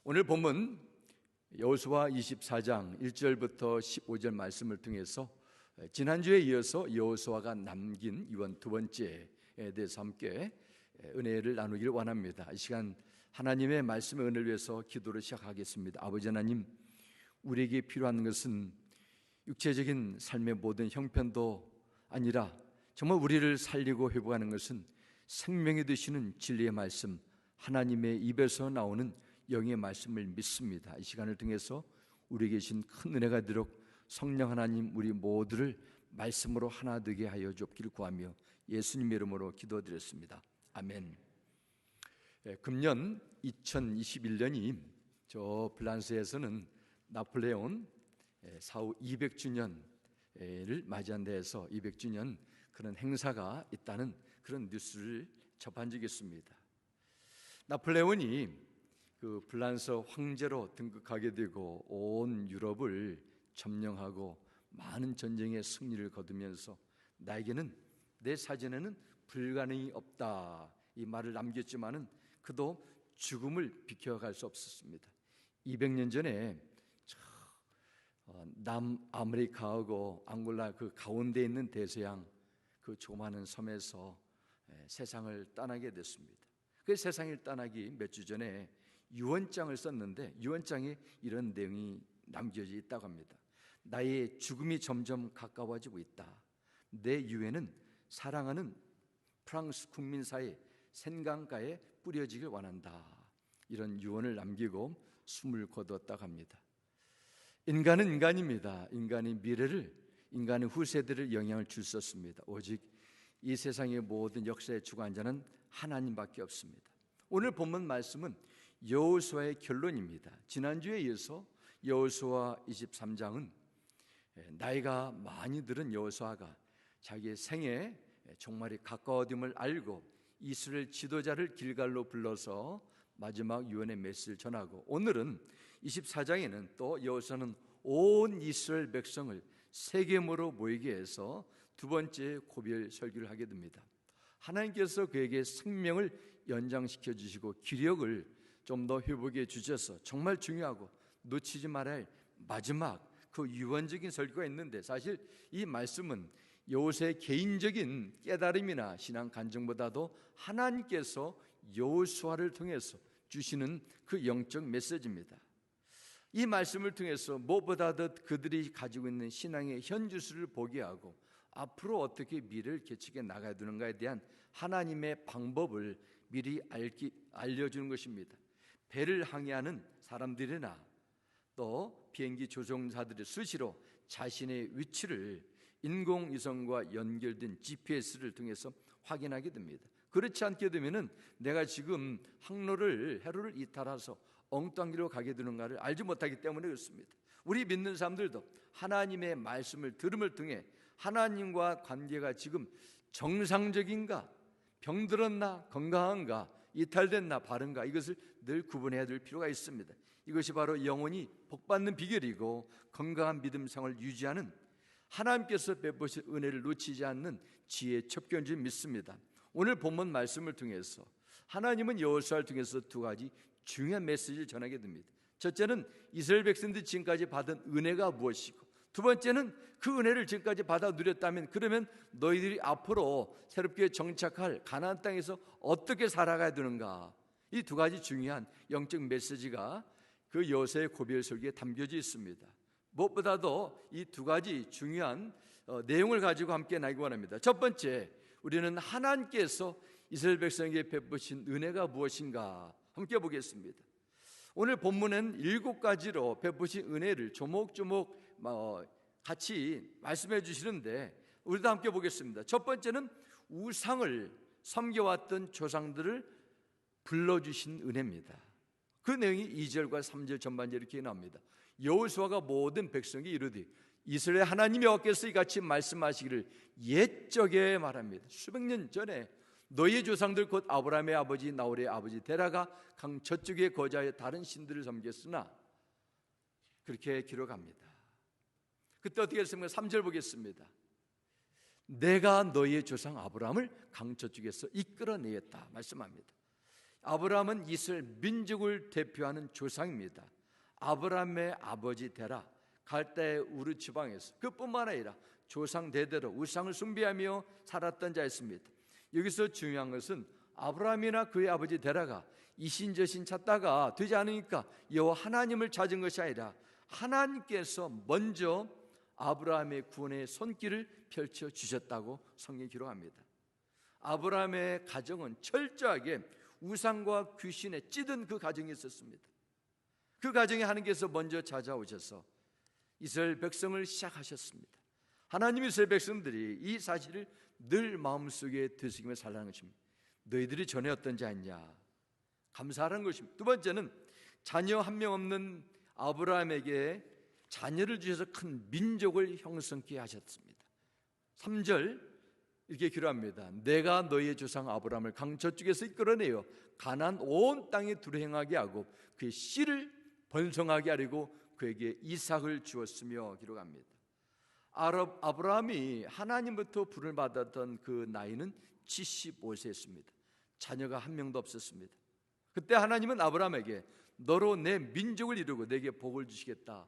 오늘 본문 여호수아 24장 1절부터 15절 말씀을 통해서 지난주에 이어서 여호수아가 남긴 이번 두 번째에 대해서 함께 은혜를 나누기를 원합니다. 이 시간 하나님의 말씀의 은혜를 위해서 기도를 시작하겠습니다. 아버지 하나님, 우리에게 필요한 것은 육체적인 삶의 모든 형편도 아니라 정말 우리를 살리고 회복하는 것은 생명이 되시는 진리의 말씀, 하나님의 입에서 나오는 영의 말씀을 믿습니다. 이 시간을 통해서 우리에게 주신 큰 은혜가 되도록 성령 하나님 우리 모두를 말씀으로 하나 되게 하여 주옵기를 구하며 예수님 이름으로 기도드렸습니다. 아멘. 금년 2021년이 저 프랑스에서는 나폴레옹 사후 200주년을 맞이한 데에서 200주년 그런 행사가 있다는 그런 뉴스를 접한 적이 있습니다. 나폴레옹이 그 프랑스 황제로 등극하게 되고 온 유럽을 점령하고 많은 전쟁의 승리를 거두면서 나에게는 내 사전에는 불가능이 없다 이 말을 남겼지만은 그도 죽음을 비켜갈 수 없었습니다. 200년 전에 남아메리카하고 앙골라 그 가운데 있는 대서양 그 조그마한 섬에서 세상을 떠나게 됐습니다. 그 세상을 떠나기 몇 주 전에 유언장을 썼는데 유언장에 이런 내용이 남겨져 있다고 합니다. 나의 죽음이 점점 가까워지고 있다. 내 유해는 사랑하는 프랑스 국민사의 생강가에 뿌려지길 원한다. 이런 유언을 남기고 숨을 거두었다고 합니다. 인간은 인간입니다. 인간의 미래를, 인간의 후세대를 영향을 줄 수 없습니다. 오직 이 세상의 모든 역사의 주관자는 하나님밖에 없습니다. 오늘 본문 말씀은 여호수아의 결론입니다. 지난주에 이어서 여호수아 23장은 나이가 많이 들은 여호수아가 자기의 생에 종말이 가까워짐을 알고 이스라엘 지도자를 길갈로 불러서 마지막 유언의 메시지를 전하고, 오늘은 24장에는 또 여호수아는 온 이스라엘 백성을 세겜으로 모이게 해서 두 번째 고별 설교를 하게 됩니다. 하나님께서 그에게 생명을 연장시켜 주시고 기력을 좀 더 회복해 주셔서 정말 중요하고 놓치지 말아야 할 마지막 그 유언적인 설교가 있는데, 사실 이 말씀은 여호수아의 개인적인 깨달음이나 신앙 간증보다도 하나님께서 여호수아를 통해서 주시는 그 영적 메시지입니다. 이 말씀을 통해서 무엇보다도 그들이 가지고 있는 신앙의 현주소를 보게 하고 앞으로 어떻게 미래를 개척해 나가야 되는가에 대한 하나님의 방법을 미리 알려주는 것입니다. 배를 항해하는 사람들이나 또 비행기 조종사들이 수시로 자신의 위치를 인공위성과 연결된 GPS를 통해서 확인하게 됩니다. 그렇지 않게 되면은 내가 지금 해로를 이탈해서 엉뚱한 길로 가게 되는가를 알지 못하기 때문에 그렇습니다. 우리 믿는 사람들도 하나님의 말씀을 들음을 통해 하나님과 관계가 지금 정상적인가, 병들었나, 건강한가, 이탈됐나, 바른가, 이것을 늘 구분해야 될 필요가 있습니다. 이것이 바로 영혼이 복받는 비결이고 건강한 믿음 생활을 유지하는 하나님께서 베푸신 은혜를 놓치지 않는 지혜의 첩견인 줄 믿습니다. 오늘 본문 말씀을 통해서 하나님은 여호수아를 통해서 두 가지 중요한 메시지를 전하게 됩니다. 첫째는 이스라엘 백성들이 지금까지 받은 은혜가 무엇이고, 두 번째는 그 은혜를 지금까지 받아 누렸다면 그러면 너희들이 앞으로 새롭게 정착할 가나안 땅에서 어떻게 살아가야 되는가, 이 두 가지 중요한 영적 메시지가 그 여호수아의 고별 설교에 담겨져 있습니다. 무엇보다도 이 두 가지 중요한 내용을 가지고 함께 나누기 원합니다. 첫 번째, 우리는 하나님께서 이스라엘 백성에게 베푸신 은혜가 무엇인가 함께 보겠습니다. 오늘 본문은 7가지로 베푸신 은혜를 조목조목 같이 말씀해 주시는데 우리도 함께 보겠습니다. 첫 번째는 우상을 섬겨왔던 조상들을 불러주신 은혜입니다. 그 내용이 2절과 3절 전반절에 이렇게 나옵니다. 여호수아가 모든 백성에게 이르되 이스라엘 하나님의 여호와께서 이같이 말씀하시기를 옛적에 말합니다. 수백 년 전에 너희의 조상들 곧 아브라함의 아버지 나홀의 아버지 데라가 강 저쪽에 거주하여 다른 신들을 섬겼으나, 그렇게 기록합니다. 그때 어떻게 했습니까? 3절 보겠습니다. 내가 너희의 조상 아브라함을 강 저쪽에서 이끌어내었다 말씀합니다. 아브라함은 이스라엘 민족을 대표하는 조상입니다. 아브라함의 아버지 데라 갈대의 우르 지방에서 그뿐만 아니라 조상 대대로 우상을 숭배하며 살았던 자였습니다. 여기서 중요한 것은 아브라함이나 그의 아버지 데라가 이신저신 찾다가 되지 않으니까 여호와 하나님을 찾은 것이 아니라 하나님께서 먼저 아브라함의 구원의 손길을 펼쳐 주셨다고 성경이 기록합니다. 아브라함의 가정은 철저하게 우상과 귀신에 찌든 그 가정이 있었습니다. 그 가정에 하나님께서 먼저 찾아오셔서 이스라엘 백성을 시작하셨습니다. 하나님 이스라엘 백성들이 이 사실을 늘 마음속에 되새기며 살라는 것입니다. 너희들이 전에 어떤 자였냐? 감사하는 것입니다. 두 번째는 자녀 한 명 없는 아브라함에게 자녀를 주셔서 큰 민족을 형성케 하셨습니다. 3절 이렇게 기록합니다. 내가 너희의 조상 아브라함을 강 저쪽에서 이끌어내어 가나안 온 땅에 두루 행하게 하고 그의 씨를 번성하게 하려고 그에게 이삭을 주었으며 기록합니다. 아브라함이 하나님부터 부름을 받았던 그 나이는 75세였습니다. 자녀가 한 명도 없었습니다. 그때 하나님은 아브라함에게 너로 내 민족을 이루고 내게 복을 주시겠다,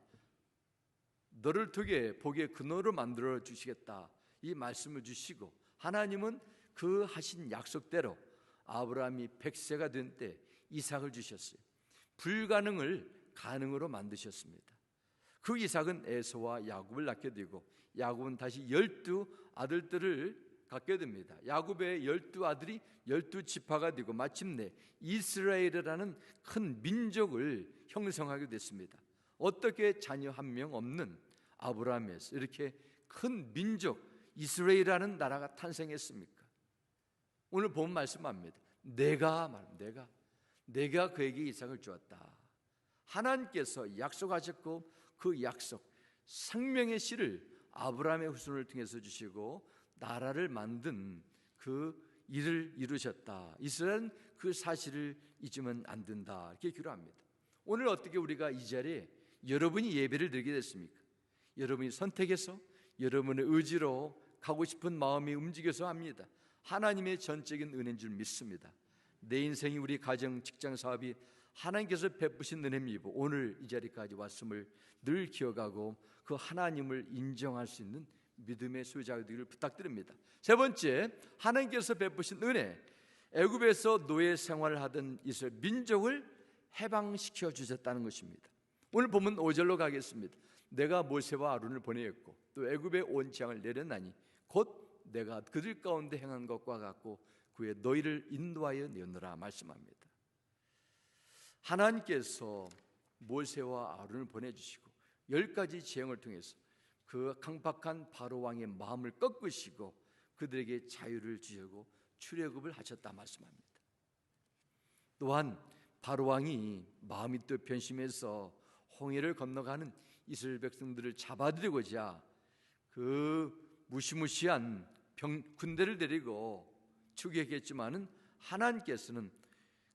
너를 통해 복의 근원으로 만들어 주시겠다, 이 말씀을 주시고 하나님은 그 하신 약속대로 아브라함이 100세가 된 때 이삭을 주셨어요. 불가능을 가능으로 만드셨습니다. 그 이삭은 에서와 야곱을 낳게 되고 야곱은 다시 12아들들을 갖게 됩니다. 야곱의 12아들이 12지파가 되고 마침내 이스라엘이라는 큰 민족을 형성하게 됐습니다. 어떻게 자녀 한 명 없는 아브라함에서 이렇게 큰 민족 이스라엘이라는 나라가 탄생했습니까? 오늘 본 말씀합니다. 내가 그에게 이삭을 주었다. 하나님께서 약속하셨고 그 약속 생명의 씨를 아브라함의 후손을 통해서 주시고 나라를 만든 그 일을 이루셨다. 이스라엘은 그 사실을 잊으면 안 된다. 이렇게 기록합니다. 오늘 어떻게 우리가 이 자리에 여러분이 예배를 드리게 됐습니까? 여러분이 선택해서 여러분의 의지로 가고 싶은 마음이 움직여서 합니다. 하나님의 전적인 은혜인 줄 믿습니다. 내 인생이 우리 가정, 직장, 사업이 하나님께서 베푸신 은혜입니다. 오늘 이 자리까지 왔음을 늘 기억하고 그 하나님을 인정할 수 있는 믿음의 소유자가 되기를 부탁드립니다. 세 번째, 하나님께서 베푸신 은혜, 애굽에서 노예 생활을 하던 이스라엘 민족을 해방시켜 주셨다는 것입니다. 오늘 본문 5절로 가겠습니다. 내가 모세와 아론을 보내었고 또 애굽의 온 재앙을 내렸나니 곧 내가 그들 가운데 행한 것과 같고 그의 너희를 인도하여 내었노라 말씀합니다. 하나님께서 모세와 아론을 보내주시고 10가지 재앙을 통해서 그 강박한 바로 왕의 마음을 꺾으시고 그들에게 자유를 주시고 출애굽을 하셨다 말씀합니다. 또한 바로 왕이 마음이 또 변심해서 홍해를 건너가는 이스라엘 백성들을 잡아들이고자 그 무시무시한 군대를 데리고 추격했지만은 하나님께서는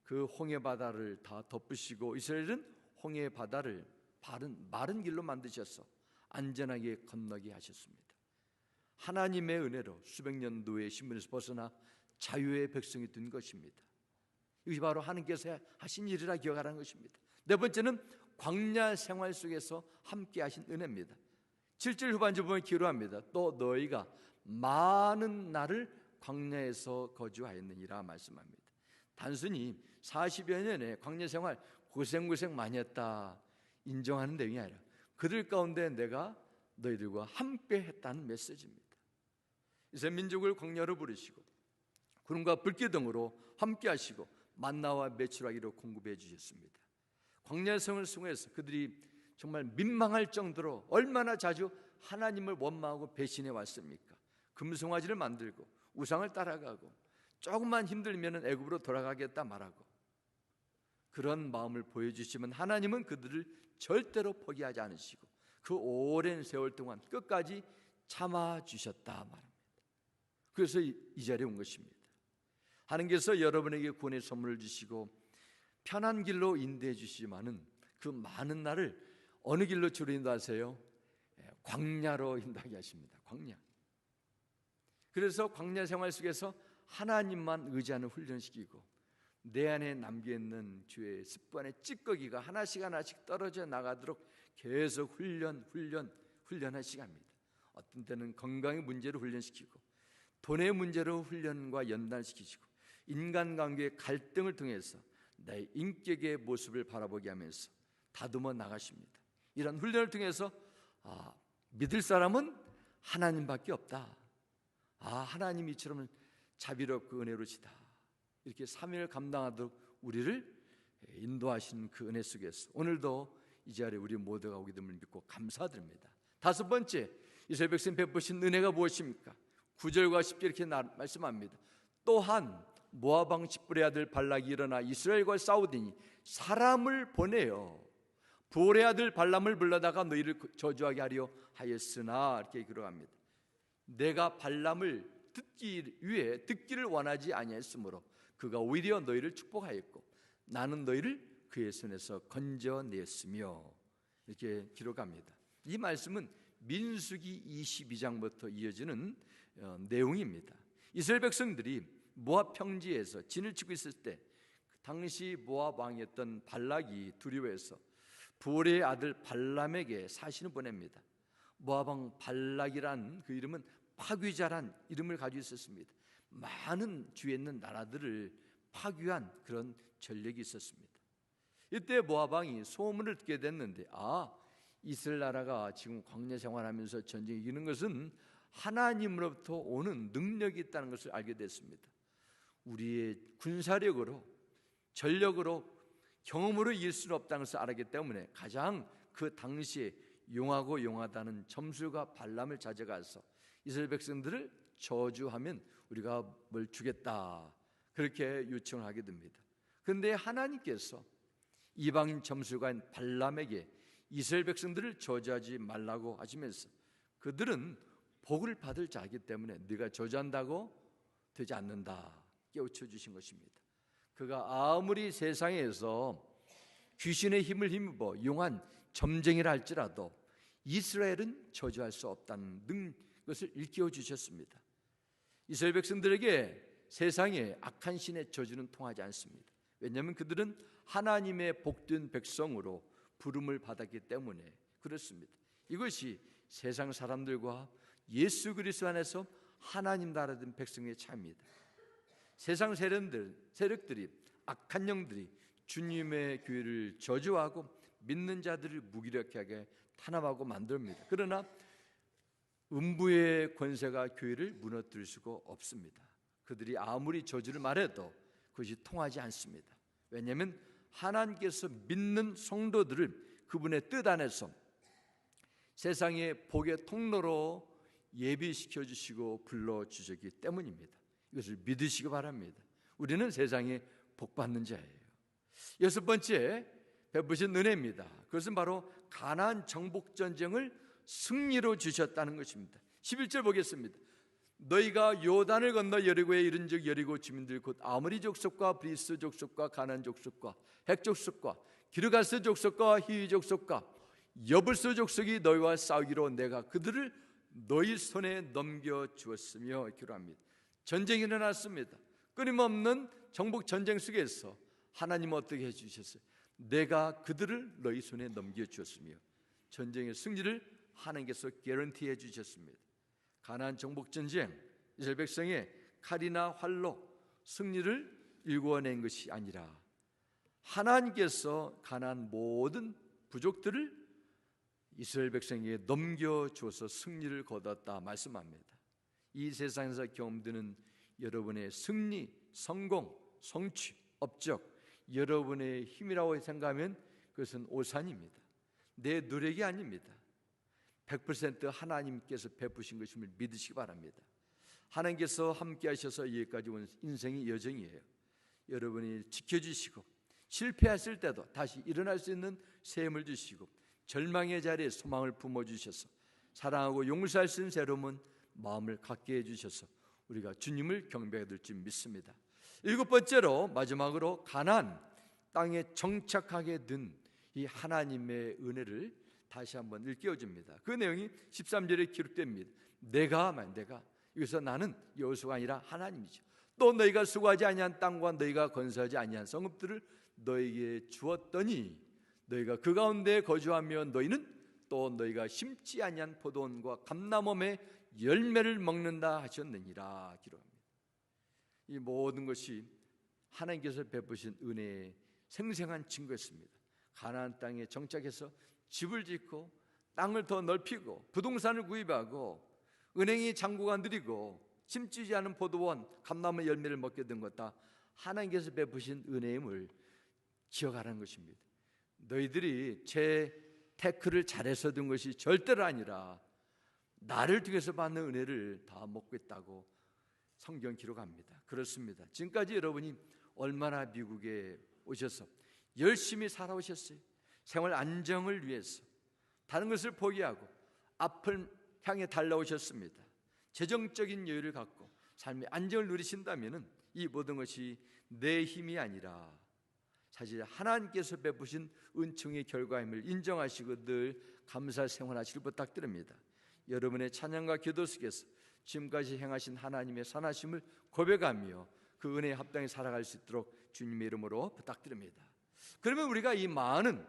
그 홍해 바다를 다 덮으시고 이스라엘은 홍해 바다를 마른 길로 만드셔서 안전하게 건너게 하셨습니다. 하나님의 은혜로 수백 년 노예의 신분에서 벗어나 자유의 백성이 된 것입니다. 이것이 바로 하나님께서 하신 일이라 기억하라는 것입니다. 네 번째는 광야 생활 속에서 함께 하신 은혜입니다. 7절 후반절 보면 기록합니다. 또 너희가 많은 날을 광야에서 거주하였느니라 말씀합니다. 단순히 40여 년의 광야 생활 고생 많이 했다 인정하는 내용이 아니라 그들 가운데 내가 너희들과 함께 했다는 메시지입니다. 이스라엘 민족을 광야로 부르시고 구름과 불길 등으로 함께 하시고 만나와 메추라기로 공급해 주셨습니다. 광야성을 통해서 그들이 정말 민망할 정도로 얼마나 자주 하나님을 원망하고 배신해 왔습니까? 금송아지를 만들고 우상을 따라가고 조금만 힘들면 애굽으로 돌아가겠다 말하고 그런 마음을 보여주시면 하나님은 그들을 절대로 포기하지 않으시고 그 오랜 세월 동안 끝까지 참아주셨다 말합니다. 그래서 이 자리에 온 것입니다. 하나님께서 여러분에게 구원의 선물을 주시고 편한 길로 인도해 주시지만은 그 많은 날을 어느 길로 주로 인도하세요? 광야로 인도하게 하십니다. 광야. 그래서 광야 생활 속에서 하나님만 의지하는 훈련시키고 내 안에 남겨있는 주의 습관의 찌꺼기가 하나씩 하나씩 떨어져 나가도록 계속 훈련할 시간입니다. 어떤 때는 건강의 문제로 훈련시키고, 돈의 문제로 훈련과 연단시키시고, 인간관계의 갈등을 통해서 내 인격의 모습을 바라보게 하면서 다듬어 나가십니다. 이런 훈련을 통해서 믿을 사람은 하나님밖에 없다. 하나님이 이처럼 자비롭고 은혜로시다. 이렇게 사명을 감당하도록 우리를 인도하신 그 은혜 속에서 오늘도 이 자리에 우리 모두가 오게 됨을 믿고 감사드립니다. 다섯 번째, 이스라엘 백성 베푸신 은혜가 무엇입니까? 9절과 10절 이렇게 말씀합니다. 또한 모압 왕 십불의 아들 발락이 일어나 이스라엘과 싸우더니 사람을 보내어 부올의 아들 발람을 불러다가 너희를 저주하게 하려 하였으나, 이렇게 기록합니다. 내가 발람을 듣기 위해 듣기를 원하지 아니했으므로 그가 오히려 너희를 축복하였고 나는 너희를 그의 손에서 건져냈으며, 이렇게 기록합니다. 이 말씀은 민수기 22장부터 이어지는 내용입니다. 이스라엘 백성들이 모압 평지에서 진을 치고 있을 때 당시 모압 왕이었던 발락이 두려워해서 부올의 아들 발람에게 사신을 보냅니다. 모압 왕 발락이란 그 이름은 파괴자란 이름을 가지고 있었습니다. 많은 주위에 있는 나라들을 파괴한 그런 전력이 있었습니다. 이때 모압 왕이 소문을 듣게 됐는데, 이스라엘 나라가 지금 광야 생활하면서 전쟁을 이기는 것은 하나님으로부터 오는 능력이 있다는 것을 알게 됐습니다. 우리의 군사력으로, 전력으로, 경험으로 이길 수는 없다는 것을 알았기 때문에 가장 그 당시에 용하고 용하다는 점술가 발람을 찾아가서 이스라엘 백성들을 저주하면 우리가 뭘 주겠다, 그렇게 요청을 하게 됩니다. 그런데 하나님께서 이방인 점술가인 발람에게 이스라엘 백성들을 저주하지 말라고 하시면서 그들은 복을 받을 자이기 때문에 네가 저주한다고 되지 않는다, 깨우쳐 주신 것입니다. 그가 아무리 세상에서 귀신의 힘을 힘입어 용한 점쟁이라 할지라도 이스라엘은 저주할 수 없다는 것을 일깨워 주셨습니다. 이스라엘 백성들에게 세상의 악한 신의 저주는 통하지 않습니다. 왜냐하면 그들은 하나님의 복된 백성으로 부름을 받았기 때문에 그렇습니다. 이것이 세상 사람들과 예수 그리스도 안에서 하나님 나라 된 백성의 차이입니다. 세상 세력들이, 악한 영들이 주님의 교회를 저주하고 믿는 자들을 무기력하게 탄압하고 만듭니다. 그러나 음부의 권세가 교회를 무너뜨릴 수가 없습니다. 그들이 아무리 저주를 말해도 그것이 통하지 않습니다. 왜냐하면 하나님께서 믿는 성도들을 그분의 뜻 안에서 세상의 복의 통로로 예비시켜 주시고 불러주셨기 때문입니다. 이것을 믿으시기 바랍니다. 우리는 세상에 복받는 자예요. 여섯 번째, 베푸신 은혜입니다. 그것은 바로 가나안 정복전쟁을 승리로 주셨다는 것입니다. 11절 보겠습니다. 너희가 요단을 건너 여리고에 이른즉 여리고 주민들 곧 아모리 족속과 브리스 족속과 가나안 족속과 핵 족속과 기르가스 족속과 히위 족속과 여불스 족속이 너희와 싸우기로 내가 그들을 너희 손에 넘겨 주었으며, 기록합니다. 전쟁이 일어났습니다. 끊임없는 정복 전쟁 속에서 하나님은 어떻게 해주셨어요? 내가 그들을 너희 손에 넘겨 주었으며, 전쟁의 승리를 하나님께서 개런티해 주셨습니다. 가나안 정복 전쟁, 이스라엘 백성의 칼이나 활로 승리를 일궈낸 것이 아니라 하나님께서 가나안 모든 부족들을 이스라엘 백성에게 넘겨주어서 승리를 거뒀다 말씀합니다. 이 세상에서 경험되는 여러분의 승리, 성공, 성취, 업적, 여러분의 힘이라고 생각하면 그것은 오산입니다. 내 노력이 아닙니다. 100% 하나님께서 베푸신 것임을 믿으시기 바랍니다. 하나님께서 함께 하셔서 여기까지 온 인생의 여정이에요. 여러분이 지켜주시고 실패했을 때도 다시 일어날 수 있는 새 힘을 주시고 절망의 자리에 소망을 품어주셔서 사랑하고 용서할 수 있는 새로운 마음을 갖게 해주셔서 우리가 주님을 경배하게 될 줄 믿습니다. 일곱 번째로, 마지막으로 가나안 땅에 정착하게 된 이 하나님의 은혜를 다시 한번 일깨워줍니다. 그 내용이 13절에 기록됩니다. 내가 여기서 나는 여호수아가 아니라 하나님이죠. 또 너희가 수고하지 아니한 땅과 너희가 건설하지 아니한 성읍들을 너희에게 주었더니 너희가 그 가운데 거주하며 너희는 또 너희가 심지 아니한 포도원과 감람원의 열매를 먹는다 하셨느니라 기록합니다. 이 모든 것이 하나님께서 베푸신 은혜의 생생한 증거였습니다. 가나안 땅에 정착해서 집을 짓고 땅을 더 넓히고 부동산을 구입하고 은행이 잔고가 느리고 심지지 않은 포도원, 감람의 열매를 먹게 된 것 다 하나님께서 베푸신 은혜임을 기억하라는 것입니다. 너희들이 제 태클을 잘해서 든 것이 절대로 아니라 나를 통해서 받는 은혜를 다 먹고 있다고 성경 기록합니다. 그렇습니다. 지금까지 여러분이 얼마나 미국에 오셔서 열심히 살아오셨어요. 생활 안정을 위해서 다른 것을 포기하고 앞을 향해 달려오셨습니다. 재정적인 여유를 갖고 삶의 안정을 누리신다면 이 모든 것이 내 힘이 아니라 사실 하나님께서 베푸신 은총의 결과임을 인정하시고 늘 감사 생활하시길 부탁드립니다. 여러분의 찬양과 기도 속에서 지금까지 행하신 하나님의 선하심을 고백하며 그 은혜에 합당히 살아갈 수 있도록 주님의 이름으로 부탁드립니다. 그러면 우리가 이 많은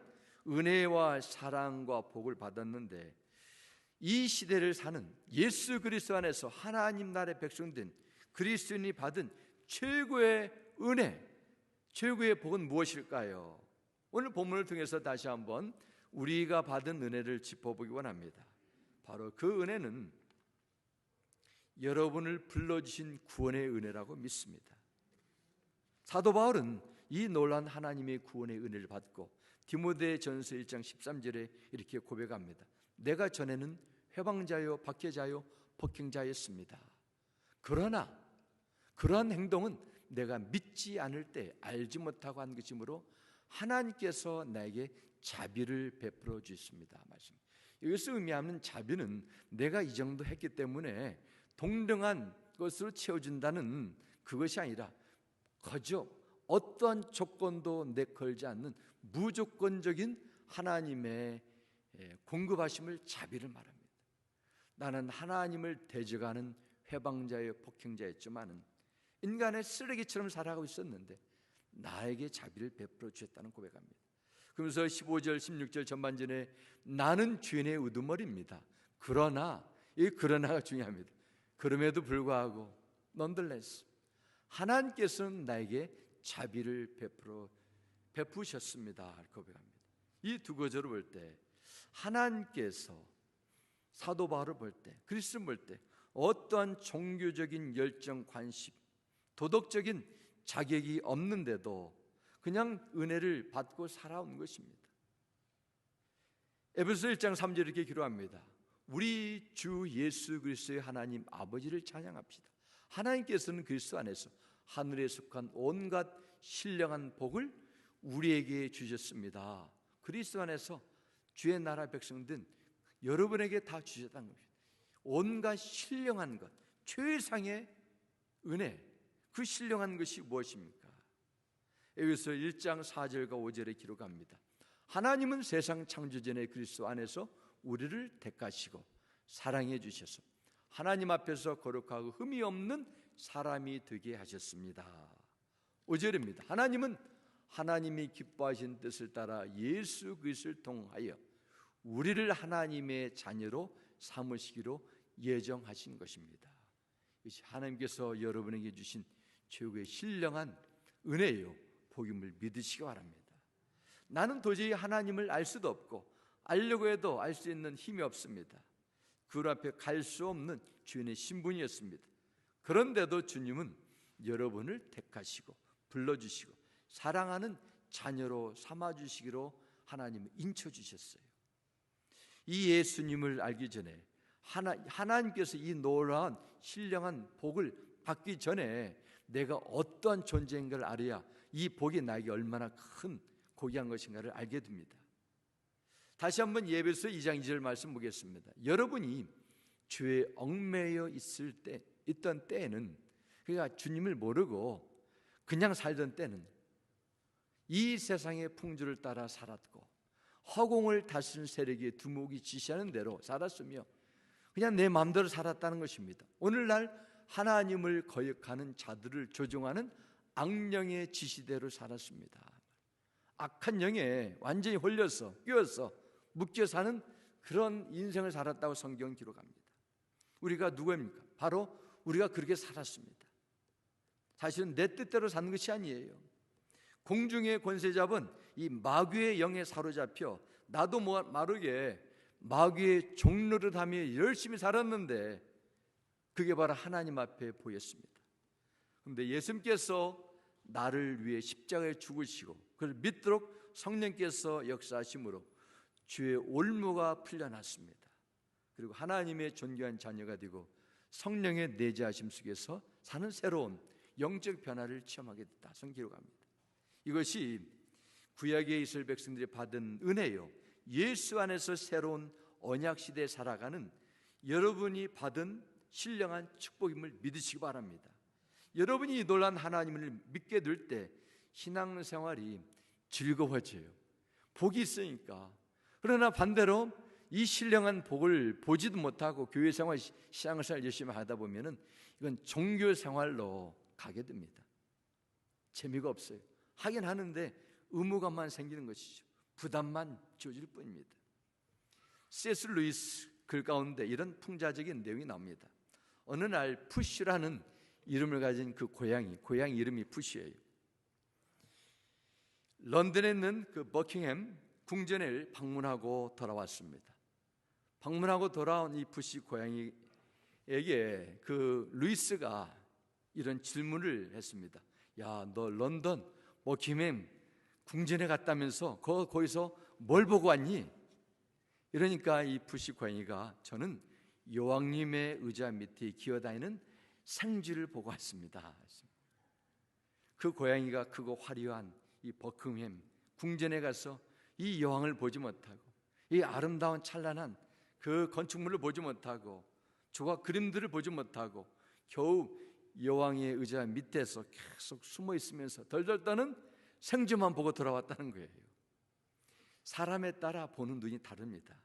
은혜와 사랑과 복을 받았는데 이 시대를 사는 예수 그리스도 안에서 하나님 나라의 백성된 그리스도인이 받은 최고의 은혜, 최고의 복은 무엇일까요? 오늘 본문을 통해서 다시 한번 우리가 받은 은혜를 짚어보기 원합니다. 바로 그 은혜는 여러분을 불러주신 구원의 은혜라고 믿습니다. 사도 바울은 이 놀라운 하나님의 구원의 은혜를 받고 디모데전서 1장 13절에 이렇게 고백합니다. 내가 전에는 회방자요 박해자요 폭행자였습니다. 그러나 그러한 행동은 내가 믿지 않을 때 알지 못하고 한 것이므로 하나님께서 나에게 자비를 베풀어 주셨습니다. 말씀. 이것을 의미하는 자비는 내가 이 정도 했기 때문에 동등한 것으로 채워준다는 그것이 아니라 거저 어떠한 조건도 내걸지 않는 무조건적인 하나님의 공급하심을 자비를 말합니다. 나는 하나님을 대적하는 회방자의 폭행자였지만은 인간의 쓰레기처럼 살아가고 있었는데 나에게 자비를 베풀어 주셨다는 고백합니다. 그러면서 15절 16절 전반전에 나는 죄인의 우두머리입니다. 그러나 이 그러나가 중요합니다. 그럼에도 불구하고 nonetheless 하나님께서는 나에게 자비를 베푸셨습니다. 고백합니다. 이 두 구절을 볼 때 하나님께서 사도 바울을 볼 때, 그리스도를 볼 때 어떠한 종교적인 열정, 관심, 도덕적인 자격이 없는데도 그냥 은혜를 받고 살아온 것입니다. 에베소 1장 3절 이렇게 기록합니다. 우리 주 예수 그리스도의 하나님 아버지를 찬양합시다. 하나님께서는 그리스도 안에서 하늘에 속한 온갖 신령한 복을 우리에게 주셨습니다. 그리스도 안에서 주의 나라 백성된 여러분에게 다 주셨다는 겁니다. 온갖 신령한 것, 최상의 은혜, 그 신령한 것이 무엇입니까? 에베소 1장 4절과 5절에 기록합니다. 하나님은 세상 창조 전에 그리스도 안에서 우리를 택하시고 사랑해 주셔서 하나님 앞에서 거룩하고 흠이 없는 사람이 되게 하셨습니다. 5절입니다. 하나님은 하나님이 기뻐하신 뜻을 따라 예수 그리스도를 통하여 우리를 하나님의 자녀로 삼으시기로 예정하신 것입니다. 이것이 하나님께서 여러분에게 주신 최고의 신령한 은혜요 복음을 믿으시기 바랍니다. 나는 도저히 하나님을 알 수도 없고 알려고 해도 알 수 있는 힘이 없습니다. 그 앞에 갈 수 없는 주인의 신분이었습니다. 그런데도 주님은 여러분을 택하시고 불러주시고 사랑하는 자녀로 삼아주시기로 하나님을 인쳐주셨어요. 이 예수님을 알기 전에 하나님께서 이 놀라운 신령한 복을 받기 전에 내가 어떠한 존재인가를 알아야 이 복이 나에게 얼마나 큰 고귀한 것인가를 알게 됩니다. 다시 한번 에베소 2장 2절 말씀 보겠습니다. 여러분이 죄에 얽매여 있던 때에는, 그러니까 주님을 모르고 그냥 살던 때는 이 세상의 풍조를 따라 살았고 허공을 다스리는 세력의 두목이 지시하는 대로 살았으며 그냥 내 마음대로 살았다는 것입니다. 오늘날 하나님을 거역하는 자들을 조종하는 악령의 지시대로 살았습니다. 악한 영에 완전히 홀려서 끼어서 묶여 사는 그런 인생을 살았다고 성경은 기록합니다. 우리가 누구입니까? 바로 우리가 그렇게 살았습니다. 사실은 내 뜻대로 사는 것이 아니에요. 공중의 권세 잡은 이 마귀의 영에 사로잡혀 나도 모르게 마귀의 종노릇하며 열심히 살았는데 그게 바로 하나님 앞에 보였습니다. 그런데 예수님께서 나를 위해 십자가에 죽으시고 그걸 믿도록 성령께서 역사하심으로 주의 올무가 풀려났습니다. 그리고 하나님의 존귀한 자녀가 되고 성령의 내재하심 속에서 사는 새로운 영적 변화를 체험하게 됐다. 성경 기록합니다. 이것이 구약의 이스라엘 백성들이 받은 은혜요, 예수 안에서 새로운 언약 시대에 살아가는 여러분이 받은 신령한 축복임을 믿으시기 바랍니다. 여러분이 이 놀라운 하나님을 믿게 될 때 신앙생활이 즐거워져요. 복이 있으니까. 그러나 반대로 이 신령한 복을 보지도 못하고 교회생활, 신앙생활 열심히 하다 보면은 이건 종교생활로 가게 됩니다. 재미가 없어요. 하긴 하는데 의무감만 생기는 것이죠. 부담만 주어질 뿐입니다. C.S. 루이스 글 가운데 이런 풍자적인 내용이 나옵니다. 어느 날 푸쉬라는 이름을 가진 그 고양이 이름이 푸쉬예요. 런던에 있는 그 버킹엄 궁전을 방문하고 돌아왔습니다. 방문하고 돌아온 이 푸쉬 고양이에게 그 루이스가 이런 질문을 했습니다. 야, 너 런던 버킹엄 궁전에 갔다면서 거기서 뭘 보고 왔니? 이러니까 이 푸쉬 고양이가 저는 여왕님의 의자 밑에 기어다니는 생쥐를 보고 왔습니다. 그 고양이가 크고 화려한 이 버킹엄 궁전에 가서 이 여왕을 보지 못하고 이 아름다운 찬란한 그 건축물을 보지 못하고 조각 그림들을 보지 못하고 겨우 여왕의 의자 밑에서 계속 숨어 있으면서 덜덜 떠는 생쥐만 보고 돌아왔다는 거예요. 사람에 따라 보는 눈이 다릅니다.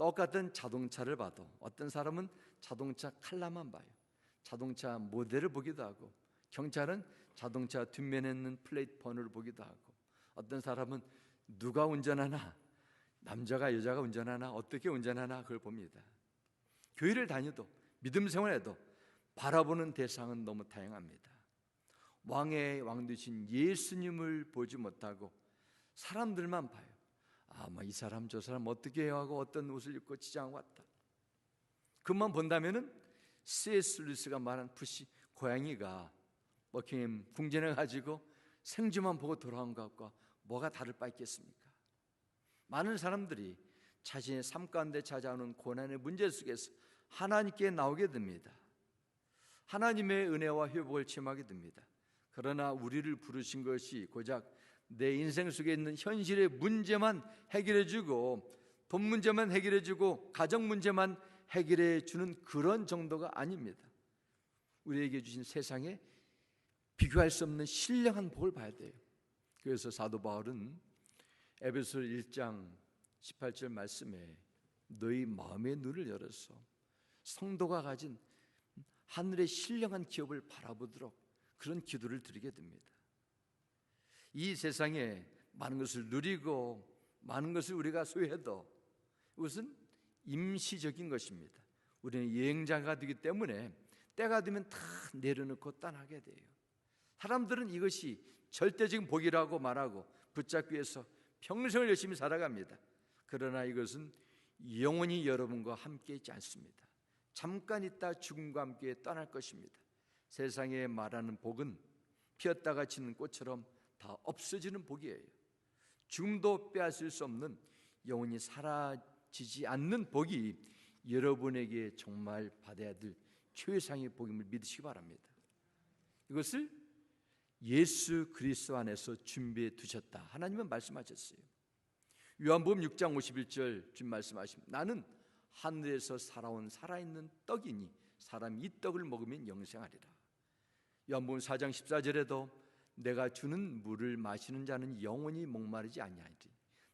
똑같은 자동차를 봐도 어떤 사람은 자동차 컬러만 봐요. 자동차 모델을 보기도 하고, 경찰은 자동차 뒷면에 있는 플레이트 번호를 보기도 하고, 어떤 사람은 누가 운전하나, 남자가 여자가 운전하나, 어떻게 운전하나 그걸 봅니다. 교회를 다녀도 믿음 생활에도 바라보는 대상은 너무 다양합니다. 왕의 왕 되신 예수님을 보지 못하고 사람들만 봐요. 이 사람 저 사람 어떻게 해야 하고 어떤 옷을 입고 지장하고 왔다. 그것만 본다면은 C.S. 루이스가 말한 푸시 고양이가 버킹엄 궁전에 가지고 생쥐만 보고 돌아온 것과 뭐가 다를 바 있겠습니까? 많은 사람들이 자신의 삶 가운데 찾아오는 고난의 문제 속에서 하나님께 나오게 됩니다. 하나님의 은혜와 회복을 체험하게 됩니다. 그러나 우리를 부르신 것이 고작 내 인생 속에 있는 현실의 문제만 해결해주고 돈 문제만 해결해주고 가정 문제만 해결해주는 그런 정도가 아닙니다. 우리에게 주신 세상에 비교할 수 없는 신령한 복을 봐야 돼요. 그래서 사도 바울은 에베소 1장 18절 말씀에 너희 마음의 눈을 열어서 성도가 가진 하늘의 신령한 기업을 바라보도록 그런 기도를 드리게 됩니다. 이 세상에 많은 것을 누리고 많은 것을 우리가 소유해도 이것은 임시적인 것입니다. 우리는 여행자가 되기 때문에 때가 되면 다 내려놓고 떠나게 돼요. 사람들은 이것이 절대적인 복이라고 말하고 붙잡기 위해서 평생을 열심히 살아갑니다. 그러나 이것은 영원히 여러분과 함께 있지 않습니다. 잠깐 있다 죽음과 함께 떠날 것입니다. 세상에 말하는 복은 피었다가 지는 꽃처럼 다 없어지는 복이에요. 죽음도 빼앗을 수 없는 영원히 사라지지 않는 복이 여러분에게 정말 받아야 될 최상의 복임을 믿으시기 바랍니다. 이것을 예수 그리스도 안에서 준비해 두셨다. 하나님은 말씀하셨어요. 요한복음 6장 51절 주님 말씀하십니다. 나는 하늘에서 살아온 살아있는 떡이니 사람이 이 떡을 먹으면 영생하리라. 요한복음 4장 14절에도 내가 주는 물을 마시는 자는 영원히 목마르지 아니하리니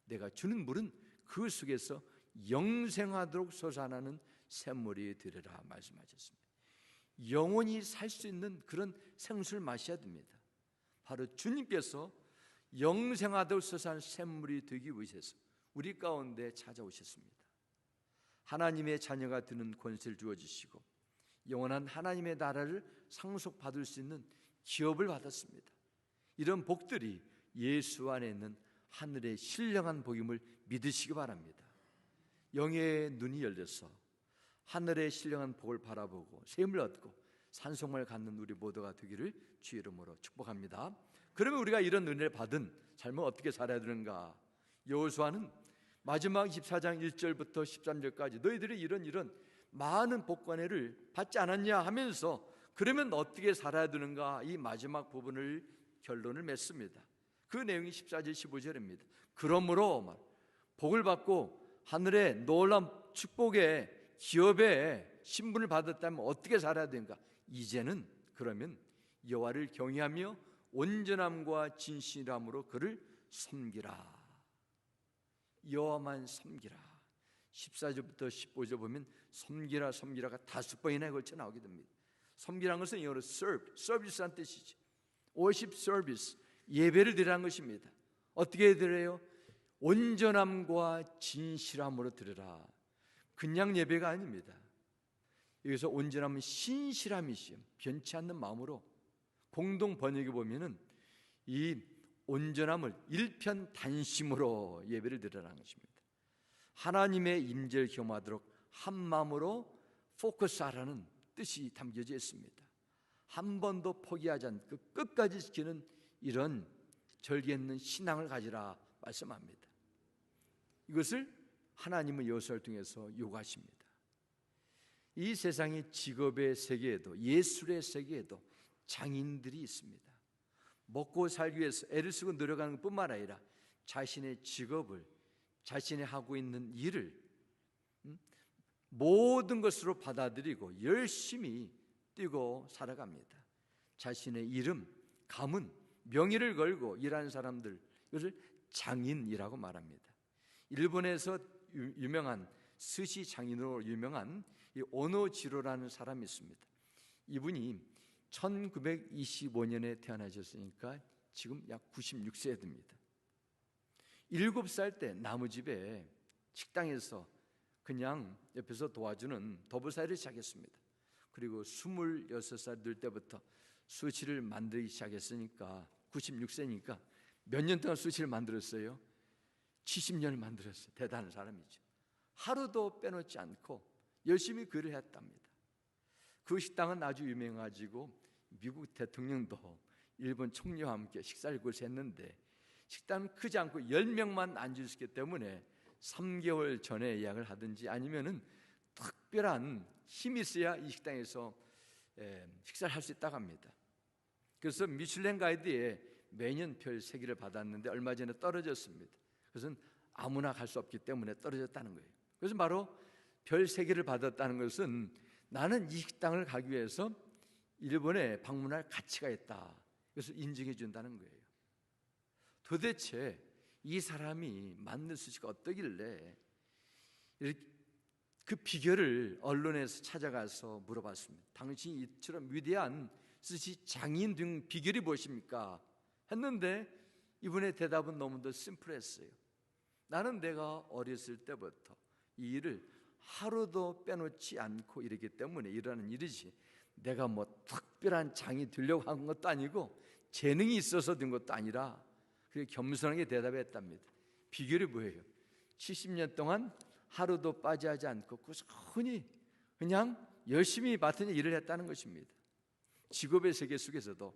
내가 주는 물은 그 속에서 영생하도록 솟아나는 샘물이 되리라 말씀하셨습니다. 영원히 살 수 있는 그런 생수를 마셔야 됩니다. 바로 주님께서 영생하도록 솟아난 샘물이 되기 위해서 우리 가운데 찾아오셨습니다. 하나님의 자녀가 되는 권세를 주어주시고 영원한 하나님의 나라를 상속받을 수 있는 기업을 받았습니다. 이런 복들이 예수 안에 있는 하늘의 신령한 복임을 믿으시기 바랍니다. 영의 눈이 열려서 하늘의 신령한 복을 바라보고 샘을 얻고 산성을 갖는 우리 모두가 되기를 주의 이름으로 축복합니다. 그러면 우리가 이런 은혜를 받은 삶을 어떻게 살아야 되는가? 여호수아는 마지막 14장 1절부터 13절까지 너희들이 이런 많은 복권회를 받지 않았냐 하면서 그러면 어떻게 살아야 되는가? 이 마지막 부분을 결론을 맺습니다. 그 내용이 14절 15절입니다. 그러므로 복을 받고 하늘의 놀라운 축복의 기업의 신분을 받았다면 어떻게 살아야 되는가? 이제는 그러면 여호와를 경외하며 온전함과 진실함으로 그를 섬기라. 여호와만 섬기라. 14절부터 15절 보면 섬기라가 5번이나 걸쳐 나오게 됩니다. 섬기라는 것은 영어로 serve, 서비스란 뜻이죠. worship service, 예배를 드리라는 것입니다. 어떻게 드려요? 온전함과 진실함으로 드려라. 그냥 예배가 아닙니다. 여기서 온전함은 신실함이시요, 변치 않는 마음으로. 공동 번역에 보면은 이 온전함을 일편단심으로 예배를 드리라는 것입니다. 하나님의 임재를 경험하도록 한 마음으로 포커스하라는 뜻이 담겨져 있습니다. 한 번도 포기하지 않고 끝까지 지키는 이런 절개 있는 신앙을 가지라 말씀합니다. 이것을 하나님은 여호수아를 통해서 요구하십니다. 이 세상의 직업의 세계에도 예술의 세계에도 장인들이 있습니다. 먹고 살기 위해서 애를 쓰고 노력하는 것뿐만 아니라 자신의 직업을, 자신이 하고 있는 일을 모든 것으로 받아들이고 열심히 뛰고 살아갑니다. 자신의 이름, 가문, 명예를 걸고 일하는 사람들, 이것을 장인이라고 말합니다. 일본에서 유명한 스시 장인으로 유명한 이 오노지로라는 사람이 있습니다. 이분이 1925년에 태어나셨으니까 지금 약 96세에 됩니다. 7살 때 나무집에 식당에서 그냥 옆에서 도와주는 도부사를 시작했습니다. 그리고 26살 될 때부터 수시를 만들기 시작했으니까 96세니까 몇 년 동안 수시를 만들었어요? 70년을 만들었어요. 대단한 사람이죠. 하루도 빼놓지 않고 열심히 글을 했답니다. 그 식당은 아주 유명해가지고 미국 대통령도 일본 총리와 함께 식사를 그곳에 했는데 식당은 크지 않고 10명만 앉을 수 있기 때문에 3개월 전에 예약을 하든지 아니면은 특별한 힘이 있어야 이 식당에서 식사를 할 수 있다고 합니다. 그래서 미슐랭 가이드에 매년 별 3개를 받았는데 얼마 전에 떨어졌습니다. 그것은 아무나 갈 수 없기 때문에 떨어졌다는 거예요. 그래서 바로 별 3개를 받았다는 것은 나는 이 식당을 가기 위해서 일본에 방문할 가치가 있다. 그래서 인정해 준다는 거예요. 도대체 이 사람이 만든 수시가 어떠길래 그 비결을 언론에서 찾아가서 물어봤습니다. 당신이 이처럼 위대한 스시 장인 등 비결이 무엇입니까? 했는데 이분의 대답은 너무도 심플했어요. 나는 내가 어렸을 때부터 이 일을 하루도 빼놓지 않고 이러기 때문에 일하는 일이지 내가 뭐 특별한 장이 되려고 한 것도 아니고 재능이 있어서 된 것도 아니라 그렇게 겸손하게 대답했답니다. 비결이 뭐예요? 70년 동안 하루도 빠지지 않고 꾸준히 그냥 열심히 맡은 일을 했다는 것입니다. 직업의 세계 속에서도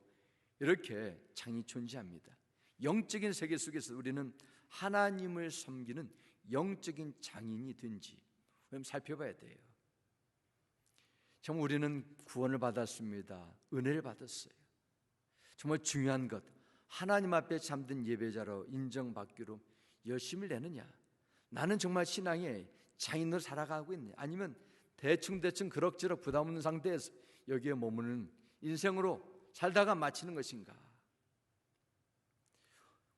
이렇게 장이 존재합니다. 영적인 세계 속에서 우리는 하나님을 섬기는 영적인 장인이 된지 살펴봐야 돼요. 정말 우리는 구원을 받았습니다. 은혜를 받았어요. 정말 중요한 것, 하나님 앞에 참된 예배자로 인정받기로 열심을 내느냐, 나는 정말 신앙의 장인으로 살아가고 있느냐, 아니면 대충 그럭저럭 부담 없는 상태에서 여기에 머무는 인생으로 살다가 마치는 것인가.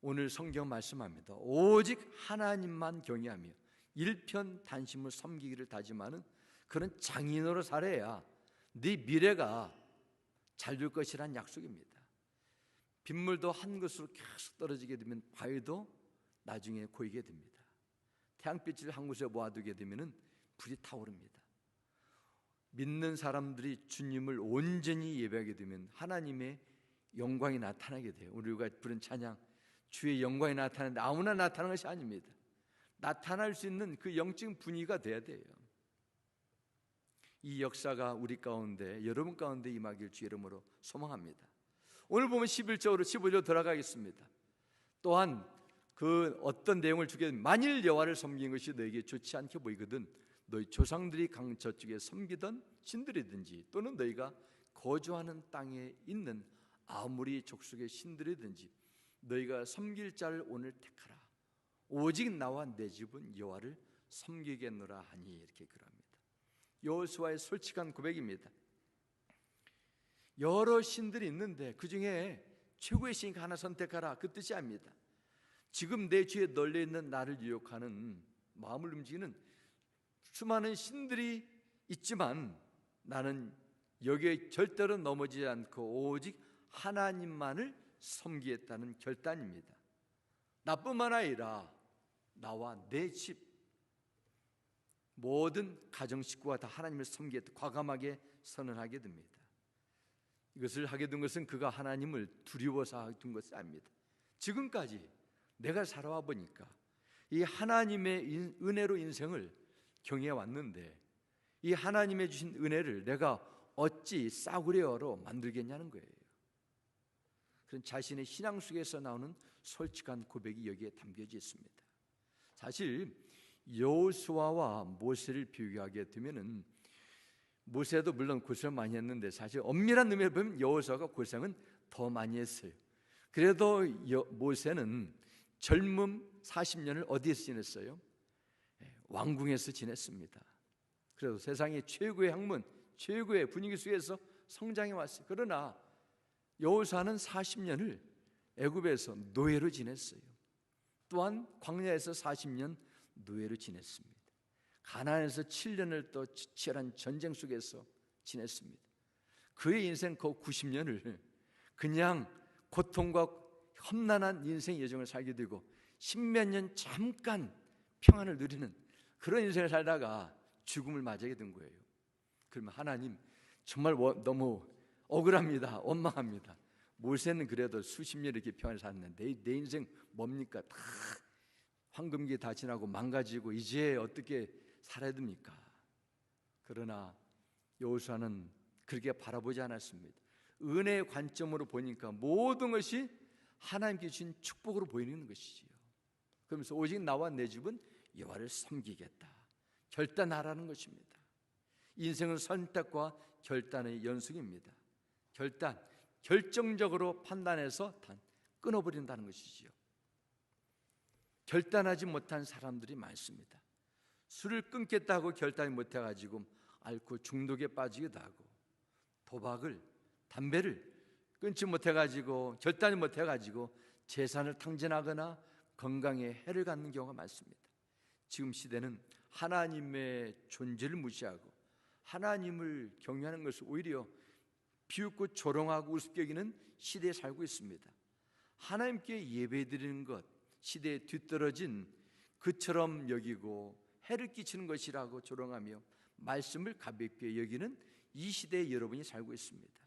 오늘 성경 말씀합니다. 오직 하나님만 경외하며 일편단심을 섬기기를 다짐하는 그런 장인으로 살아야 네 미래가 잘 될 것이란 약속입니다. 빗물도 한 곳으로 계속 떨어지게 되면 바위도 나중에 고이게 됩니다. 태양빛을 한 곳에 모아두게 되면 불이 타오릅니다. 믿는 사람들이 주님을 온전히 예배하게 되면 하나님의 영광이 나타나게 돼요. 우리가 부른 찬양, 주의 영광이 나타나는데 아무나 나타나는 것이 아닙니다. 나타날 수 있는 그 영적인 분위기가 돼야 돼요. 이 역사가 우리 가운데, 여러분 가운데 임하길 주 이름으로 소망합니다. 오늘 보면 11절로 15절 돌아가겠습니다. 또한 그 어떤 내용을 주게 되면 만일 여호와를 섬긴 것이 너에게 좋지 않게 보이거든 너희 조상들이 강 저쪽에 섬기던 신들이든지 또는 너희가 거주하는 땅에 있는 아무리 족속의 신들이든지 너희가 섬길 자를 오늘 택하라. 오직 나와 내 집은 여호와를 섬기겠노라 하니 이렇게 그럽니다. 여호수아의 솔직한 고백입니다. 여러 신들이 있는데 그 중에 최고의 신 하나 선택하라, 그 뜻이 아닙니다. 지금 내 주위에 널려 있는 나를 유혹하는 마음을 움직이는 수많은 신들이 있지만 나는 여기에 절대로 넘어지지 않고 오직 하나님만을 섬기겠다는 결단입니다. 나뿐만 아니라 나와 내 집 모든 가정 식구가 다 하나님을 섬기겠다 과감하게 선언하게 됩니다. 이것을 하게 된 것은 그가 하나님을 두려워서 둔 것이 아닙니다. 지금까지 내가 살아와 보니까 이 하나님의 은혜로 인생을 경영해 왔는데 이 하나님의 주신 은혜를 내가 어찌 싸구려로 만들겠냐는 거예요. 그런 자신의 신앙 속에서 나오는 솔직한 고백이 여기에 담겨져 있습니다. 사실 여호수아와 모세를 비교하게 되면은 모세도 물론 고생을 많이 했는데 사실 엄밀한 의미로 보면 여호수아가 고생은 더 많이 했어요. 그래도 모세는 젊음 40년을 어디에서 지냈어요? 왕궁에서 지냈습니다. 그래도 세상의 최고의 학문, 최고의 분위기 속에서 성장해 왔어요. 그러나 여호수아는 40년을 애굽에서 노예로 지냈어요. 또한 광야에서 40년 노예로 지냈습니다. 가나안에서 7년을 또 치열한 전쟁 속에서 지냈습니다. 그의 인생 그 90년을 그냥 고통과 험난한 인생 여정을 살게 되고 십몇 년 잠깐 평안을 누리는 그런 인생을 살다가 죽음을 맞이하게 된 거예요. 그러면 하나님 정말 너무 억울합니다. 원망합니다. 모세는 그래도 수십 년 이렇게 평안을 살았는데 내 인생 뭡니까? 다 황금기 다 지나고 망가지고 이제 어떻게 살아야 됩니까? 그러나 여호수아는 그렇게 바라보지 않았습니다. 은혜의 관점으로 보니까 모든 것이 하나님께 주신 축복으로 보이는 것이지요. 그러면서 오직 나와 내 집은 여호와를 섬기겠다 결단하라는 것입니다. 인생은 선택과 결단의 연속입니다. 결정적으로 판단해서 끊어버린다는 것이지요. 결단하지 못한 사람들이 많습니다. 술을 끊겠다고 결단이 못해가지고 알코올 중독에 빠지기도 하고 도박을, 담배를 끊지 못해가지고 결단이 못해가지고 재산을 탕진하거나 건강에 해를 갖는 경우가 많습니다. 지금 시대는 하나님의 존재를 무시하고 하나님을 경외하는 것을 오히려 비웃고 조롱하고 우습게 여기는 시대에 살고 있습니다. 하나님께 예배드리는 것, 시대에 뒤떨어진 그처럼 여기고 해를 끼치는 것이라고 조롱하며 말씀을 가볍게 여기는 이 시대에 여러분이 살고 있습니다.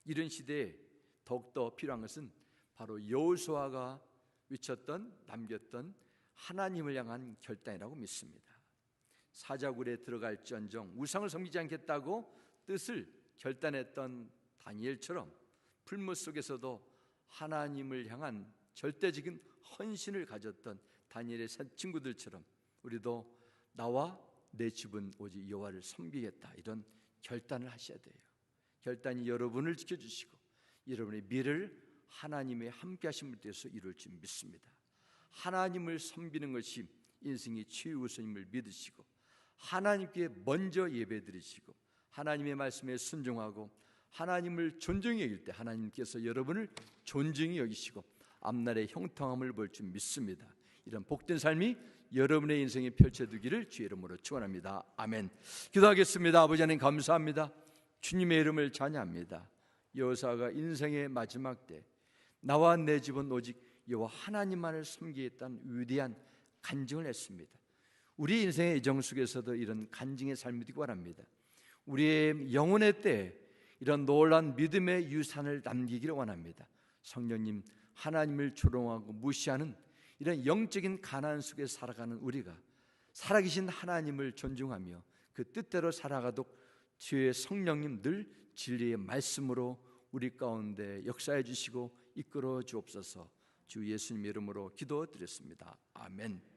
이런 시대에 더욱더 필요한 것은 바로 여호수아가 외쳤던, 남겼던 하나님을 향한 결단이라고 믿습니다. 사자굴에 들어갈지언정 우상을 섬기지 않겠다고 뜻을 결단했던 다니엘처럼 풀무 속에서도 하나님을 향한 절대적인 헌신을 가졌던 다니엘의 친구들처럼 우리도 나와 내 집은 오직 여호와를 섬기겠다 이런 결단을 하셔야 돼요. 결단이 여러분을 지켜주시고 여러분의 미래를 하나님의 함께하심을 통해서 이룰 줄 믿습니다. 하나님을 섬기는 것이 인생의 최우선임을 믿으시고 하나님께 먼저 예배드리시고 하나님의 말씀에 순종하고 하나님을 존중히 여길 때 하나님께서 여러분을 존중히 여기시고 앞날의 형통함을 볼 줄 믿습니다. 이런 복된 삶이 여러분의 인생에 펼쳐두기를 주의 이름으로 축원합니다. 아멘. 기도하겠습니다. 아버지 하나님 감사합니다. 주님의 이름을 찬양합니다. 여호사가 인생의 마지막 때 나와 내 집은 오직 여호와 하나님만을 섬기겠다는 위대한 간증을 했습니다. 우리 인생의 이정 속에서도 이런 간증의 삶이 되기 바랍니다. 우리의 영혼의 때에 이런 놀라운 믿음의 유산을 남기기를 원합니다. 성령님, 하나님을 조롱하고 무시하는 이런 영적인 가난 속에 살아가는 우리가 살아계신 하나님을 존중하며 그 뜻대로 살아가도록 주의 성령님 늘 진리의 말씀으로 우리 가운데 역사해 주시고 이끌어 주옵소서. 주 예수님 이름으로 기도드렸습니다. 아멘.